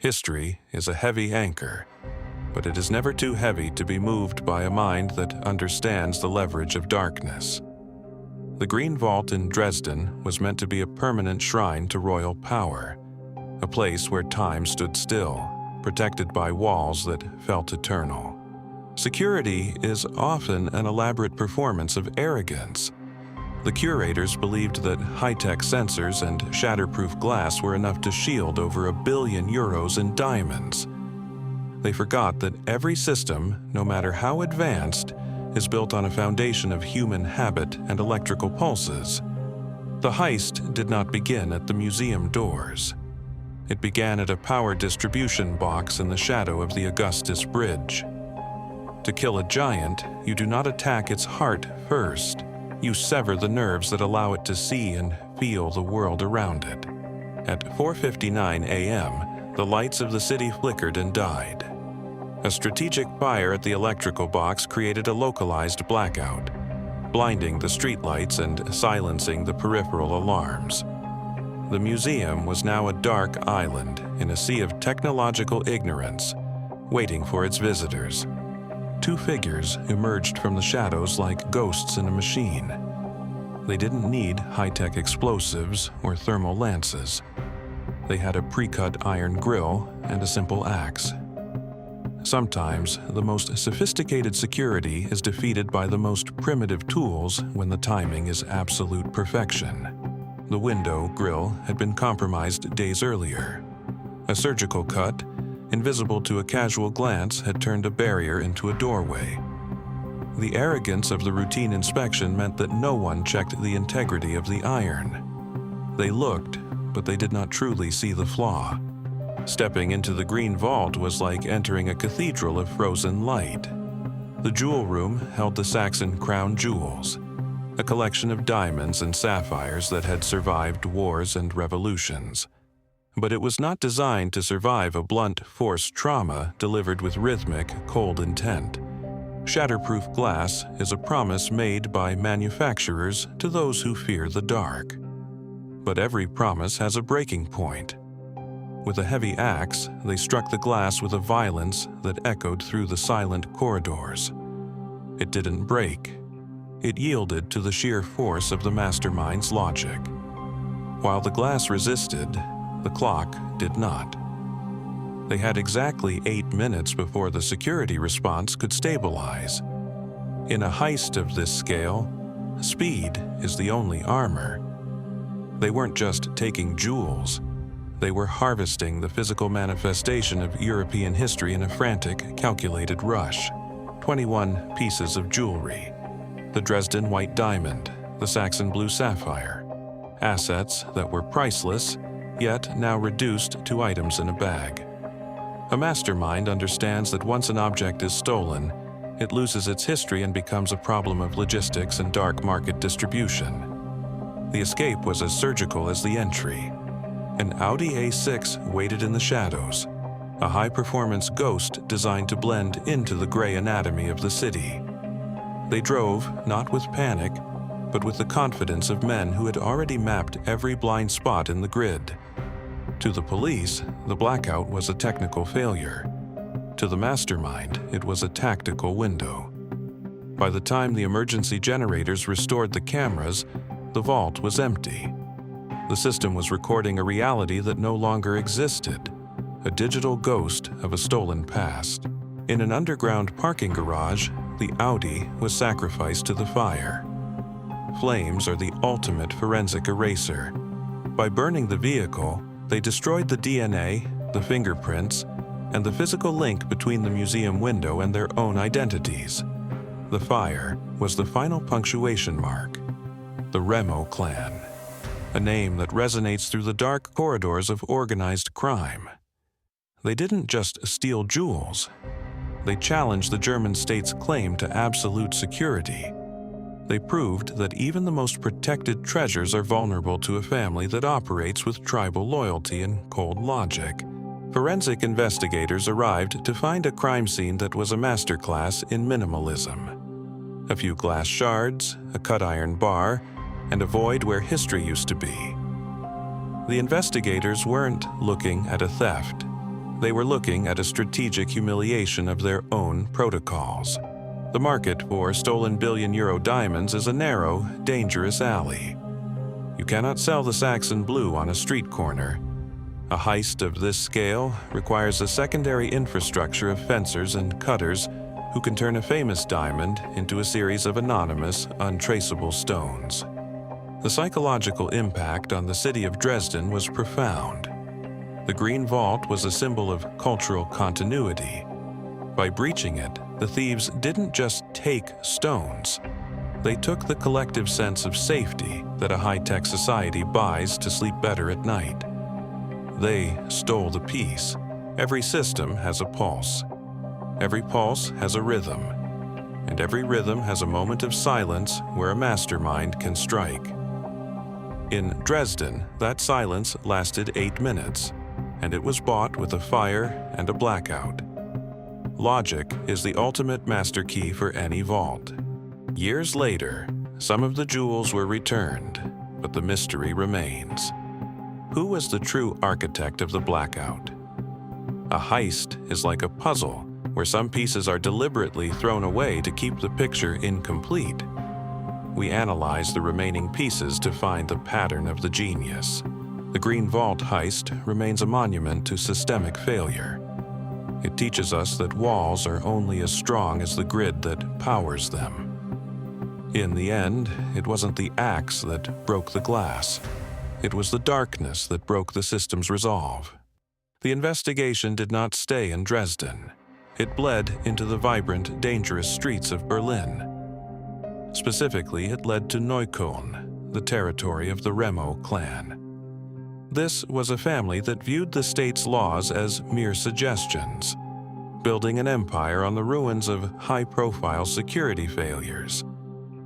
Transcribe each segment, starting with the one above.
History is a heavy anchor, but it is never too heavy to be moved by a mind that understands the leverage of darkness. The Green Vault in Dresden was meant to be a permanent shrine to royal power, a place where time stood still, protected by walls that felt eternal. Security is often an elaborate performance of arrogance. The curators believed that high-tech sensors and shatterproof glass were enough to shield over €1 billion in diamonds. They forgot that every system, no matter how advanced, is built on a foundation of human habit and electrical pulses. The heist did not begin at the museum doors. It began at a power distribution box in the shadow of the Augustus Bridge. To kill a giant, you do not attack its heart first. You sever the nerves that allow it to see and feel the world around it. At 4:59 a.m., the lights of the city flickered and died. A strategic fire at the electrical box created a localized blackout, blinding the streetlights and silencing the peripheral alarms. The museum was now a dark island in a sea of technological ignorance, waiting for its visitors. Two figures emerged from the shadows like ghosts in a machine. They didn't need high-tech explosives or thermal lances. They had a pre-cut iron grill and a simple axe. Sometimes, the most sophisticated security is defeated by the most primitive tools when the timing is absolute perfection. The window grill had been compromised days earlier. A surgical cut, invisible to a casual glance, had turned a barrier into a doorway. The arrogance of the routine inspection meant that no one checked the integrity of the iron. They looked, but they did not truly see the flaw. Stepping into the Green Vault was like entering a cathedral of frozen light. The jewel room held the Saxon crown jewels, a collection of diamonds and sapphires that had survived wars and revolutions. But it was not designed to survive a blunt force trauma delivered with rhythmic, cold intent. Shatterproof glass is a promise made by manufacturers to those who fear the dark. But every promise has a breaking point. With a heavy axe, they struck the glass with a violence that echoed through the silent corridors. It didn't break. It yielded to the sheer force of the mastermind's logic. While the glass resisted, the clock did not. They had exactly 8 minutes before the security response could stabilize. In a heist of this scale, speed is the only armor. They weren't just taking jewels. They were harvesting the physical manifestation of European history in a frantic, calculated rush. 21 pieces of jewelry. The Dresden white diamond, the Saxon blue sapphire. Assets that were priceless, yet now reduced to items in a bag. A mastermind understands that once an object is stolen, it loses its history and becomes a problem of logistics and dark market distribution. The escape was as surgical as the entry. An Audi A6 waited in the shadows, a high-performance ghost designed to blend into the gray anatomy of the city. They drove not with panic, but with the confidence of men who had already mapped every blind spot in the grid. To the police, the blackout was a technical failure. To the mastermind, it was a tactical window. By the time the emergency generators restored the cameras, the vault was empty. The system was recording a reality that no longer existed, a digital ghost of a stolen past. In an underground parking garage, the Audi was sacrificed to the fire. Flames are the ultimate forensic eraser. By burning the vehicle, they destroyed the DNA, the fingerprints, and the physical link between the museum window and their own identities. The fire was the final punctuation mark. The Remo clan. A name that resonates through the dark corridors of organized crime. They didn't just steal jewels. They challenged the German state's claim to absolute security. They proved that even the most protected treasures are vulnerable to a family that operates with tribal loyalty and cold logic. Forensic investigators arrived to find a crime scene that was a masterclass in minimalism. A few glass shards, a cut iron bar, and a void where history used to be. The investigators weren't looking at a theft. They were looking at a strategic humiliation of their own protocols. The market for stolen billion-euro diamonds is a narrow, dangerous alley. You cannot sell the Saxon blue on a street corner. A heist of this scale requires a secondary infrastructure of fencers and cutters who can turn a famous diamond into a series of anonymous, untraceable stones. The psychological impact on the city of Dresden was profound. The Green Vault was a symbol of cultural continuity. By breaching it, the thieves didn't just take stones. They took the collective sense of safety that a high-tech society buys to sleep better at night. They stole the peace. Every system has a pulse. Every pulse has a rhythm. And every rhythm has a moment of silence where a mastermind can strike. In Dresden, that silence lasted 8 minutes, and it was bought with a fire and a blackout. Logic is the ultimate master key for any vault. Years later, some of the jewels were returned, but the mystery remains. Who was the true architect of the blackout? A heist is like a puzzle, where some pieces are deliberately thrown away to keep the picture incomplete. We analyze the remaining pieces to find the pattern of the genius. The Green Vault heist remains a monument to systemic failure. It teaches us that walls are only as strong as the grid that powers them. In the end, it wasn't the axe that broke the glass. It was the darkness that broke the system's resolve. The investigation did not stay in Dresden. It bled into the vibrant, dangerous streets of Berlin. Specifically, it led to Neukölln, the territory of the Remo clan. This was a family that viewed the state's laws as mere suggestions, building an empire on the ruins of high-profile security failures.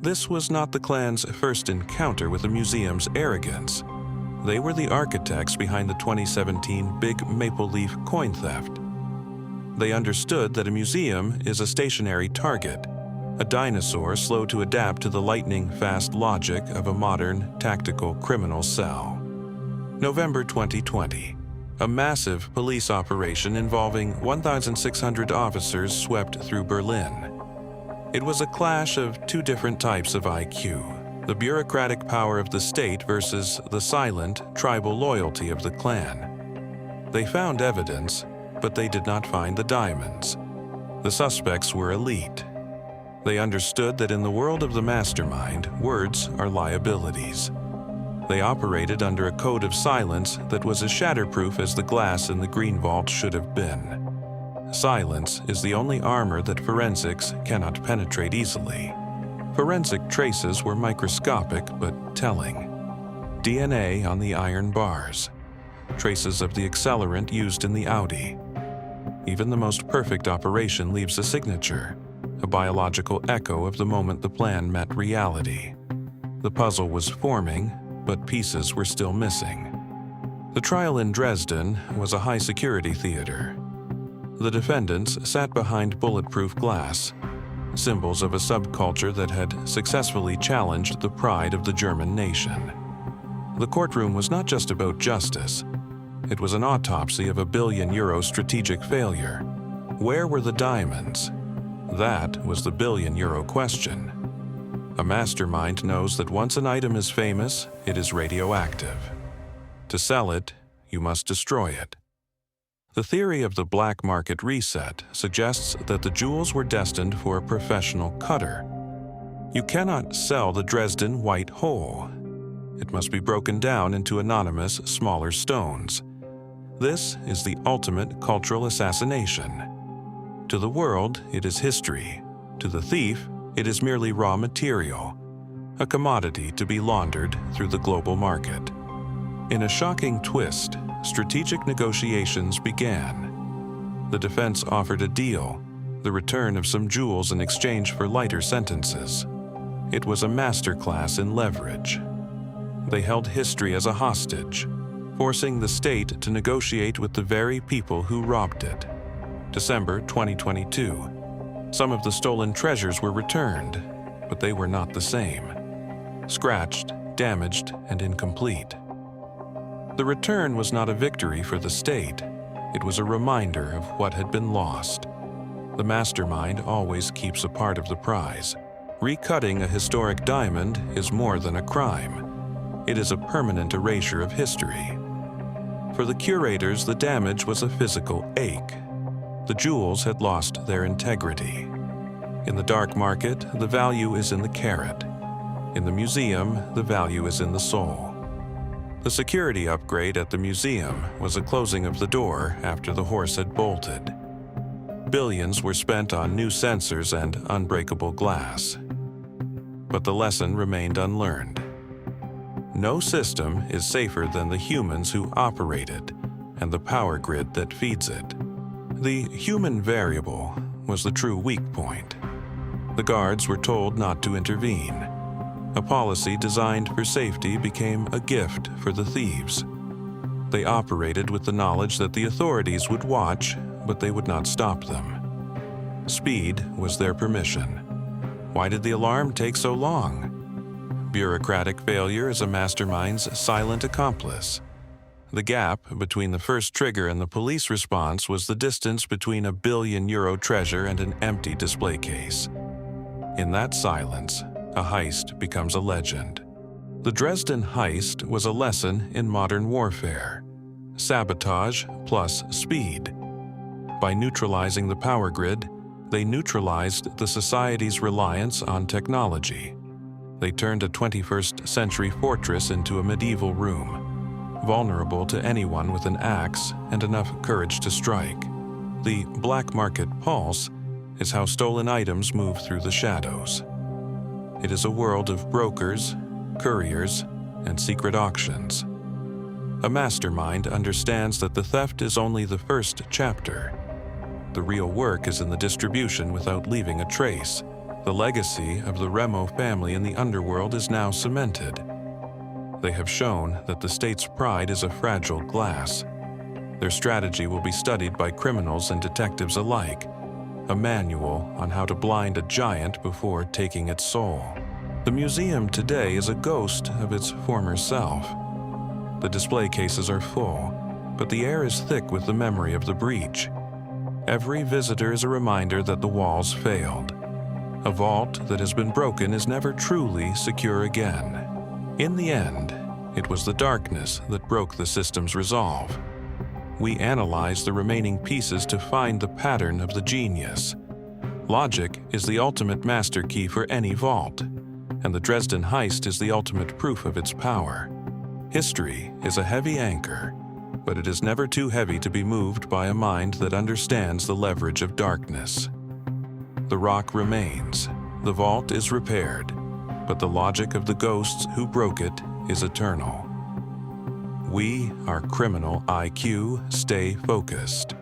This was not the clan's first encounter with the museum's arrogance. They were the architects behind the 2017 Big Maple Leaf coin theft. They understood that a museum is a stationary target, a dinosaur slow to adapt to the lightning-fast logic of a modern, tactical criminal cell. November 2020. A massive police operation involving 1,600 officers swept through Berlin. It was a clash of two different types of IQ, the bureaucratic power of the state versus the silent, tribal loyalty of the clan. They found evidence, but they did not find the diamonds. The suspects were elite. They understood that in the world of the mastermind, words are liabilities. They operated under a code of silence that was as shatterproof as the glass in the Green Vault should have been. Silence is the only armor that forensics cannot penetrate easily. Forensic traces were microscopic but telling. DNA on the iron bars. Traces of the accelerant used in the Audi. Even the most perfect operation leaves a signature, a biological echo of the moment the plan met reality. The puzzle was forming, but pieces were still missing. The trial in Dresden was a high-security theater. The defendants sat behind bulletproof glass, symbols of a subculture that had successfully challenged the pride of the German nation. The courtroom was not just about justice. It was an autopsy of a billion-euro strategic failure. Where were the diamonds? That was the billion-euro question. A mastermind knows that once an item is famous, it is radioactive. To sell it, you must destroy it. The theory of the black market reset suggests that the jewels were destined for a professional cutter. You cannot sell the Dresden white whole. It must be broken down into anonymous, smaller stones. This is the ultimate cultural assassination. To the world, it is history. To the thief, it is merely raw material, a commodity to be laundered through the global market. In a shocking twist, strategic negotiations began. The defense offered a deal, the return of some jewels in exchange for lighter sentences. It was a masterclass in leverage. They held history as a hostage, forcing the state to negotiate with the very people who robbed it. December 2022. Some of the stolen treasures were returned, but they were not the same. Scratched, damaged, and incomplete. The return was not a victory for the state. it was a reminder of what had been lost. The mastermind always keeps a part of the prize. Recutting a historic diamond is more than a crime. It is a permanent erasure of history. For the curators, the damage was a physical ache. The jewels had lost their integrity. In the dark market, the value is in the carat. In the museum, the value is in the soul. The security upgrade at the museum was a closing of the door after the horse had bolted. Billions were spent on new sensors and unbreakable glass. But the lesson remained unlearned. No system is safer than the humans who operate it and the power grid that feeds it. The human variable was the true weak point. The guards were told not to intervene. A policy designed for safety became a gift for the thieves. They operated with the knowledge that the authorities would watch, but they would not stop them. Speed was their permission. Why did the alarm take so long? Bureaucratic failure is a mastermind's silent accomplice. The gap between the first trigger and the police response was the distance between a billion-euro treasure and an empty display case. In that silence, a heist becomes a legend. The Dresden Heist was a lesson in modern warfare. Sabotage plus speed. By neutralizing the power grid, they neutralized the society's reliance on technology. They turned a 21st century fortress into a medieval room, vulnerable to anyone with an axe and enough courage to strike. The black market pulse is how stolen items move through the shadows. It is a world of brokers, couriers, and secret auctions. A mastermind understands that the theft is only the first chapter. The real work is in the distribution without leaving a trace. The legacy of the Remo family in the underworld is now cemented. They have shown that the state's pride is a fragile glass. Their strategy will be studied by criminals and detectives alike, a manual on how to blind a giant before taking its soul. The museum today is a ghost of its former self. The display cases are full, but the air is thick with the memory of the breach. Every visitor is a reminder that the walls failed. A vault that has been broken is never truly secure again. In the end, it was the darkness that broke the system's resolve. We analyze the remaining pieces to find the pattern of the genius. Logic is the ultimate master key for any vault, and the Dresden Heist is the ultimate proof of its power. History is a heavy anchor, but it is never too heavy to be moved by a mind that understands the leverage of darkness. The rock remains, the vault is repaired, but the logic of the ghosts who broke it is eternal. We, our criminal IQ, stay focused.